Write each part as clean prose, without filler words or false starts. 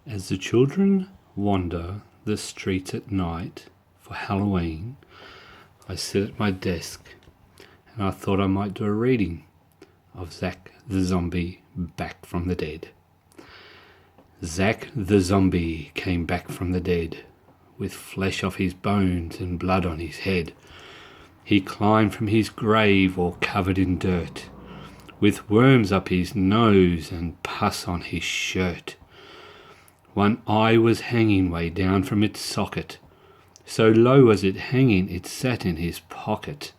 As the children wander the streets at night for Halloween, I sit at my desk and I thought I might do a reading of Zac the Zombie back from the dead. Zac the Zombie came back from the dead, with flesh off his bones and blood on his head. He climbed from his grave all covered in dirt, with worms up his nose and pus on his shirt. One eye was hanging way down from its socket, so low was it hanging it sat in his pocket,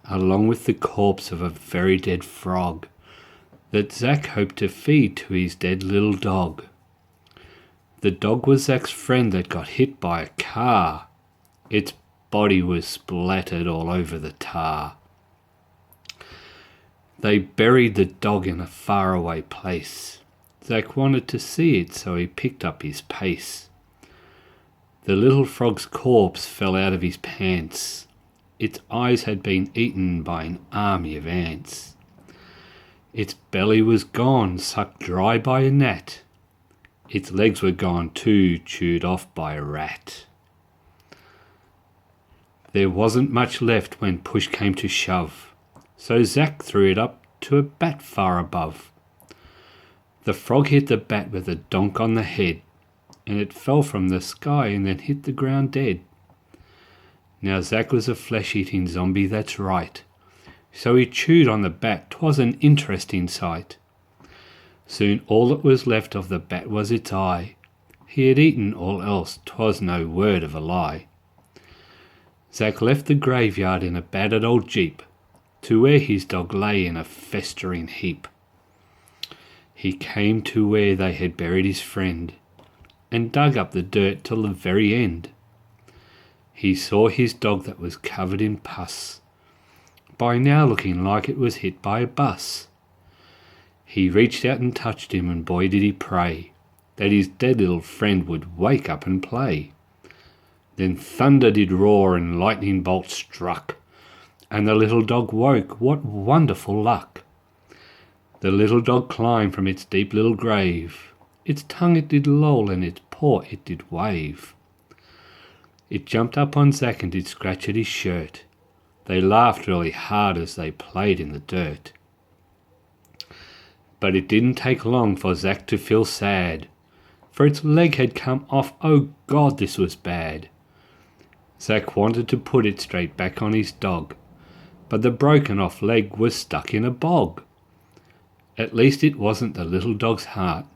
along with the corpse of a very dead frog that Zac hoped to feed to his dead little dog. The dog was Zac's friend that got hit by a car. Its body was splattered all over the tar. They buried the dog in a faraway place. Zac wanted to see it, so he picked up his pace. The little frog's corpse fell out of his pants. Its eyes had been eaten by an army of ants. Its belly was gone, sucked dry by a gnat. Its legs were gone too, chewed off by a rat. There wasn't much left when push came to shove, so Zac threw it up to a bat far above. The frog hit the bat with a donk on the head, and it fell from the sky and then hit the ground dead. Now Zac was a flesh-eating zombie, that's right, so he chewed on the bat. 'Twas an interesting sight. Soon all that was left of the bat was its eye. He had eaten all else, 'twas no word of a lie. Zac left the graveyard in a battered old jeep, to where his dog lay in a festering heap. He came to where they had buried his friend, and dug up the dirt till the very end. He saw his dog that was covered in pus, by now looking like it was hit by a bus. He reached out and touched him, and boy did he pray that his dead little friend would wake up and play. Then thunder did roar and lightning bolts struck, and the little dog woke. What wonderful luck! The little dog climbed from its deep little grave. Its tongue it did loll, and its paw it did wave. It jumped up on Zac and did scratch at his shirt. They laughed really hard as they played in the dirt. But it didn't take long for Zac to feel sad, for its leg had come off. Oh God, this was bad. Zac wanted to put it straight back on his dog, but the broken off leg was stuck in a bog. At least it wasn't the little dog's heart,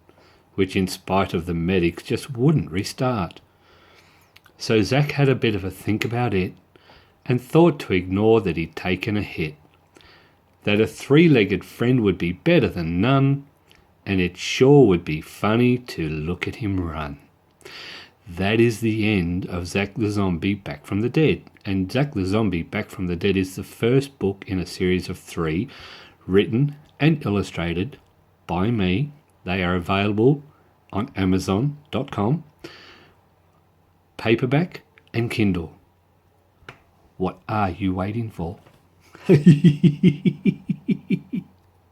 which in spite of the medics just wouldn't restart. So Zac had a bit of a think about it, and thought to ignore that he'd taken a hit, that a three-legged friend would be better than none, and it sure would be funny to look at him run. That is the end of Zac the Zombie Back from the Dead, and Zac the Zombie Back from the Dead is the first book in a series of 3, written and illustrated by me. They are available on Amazon.com, paperback and Kindle. What are you waiting for?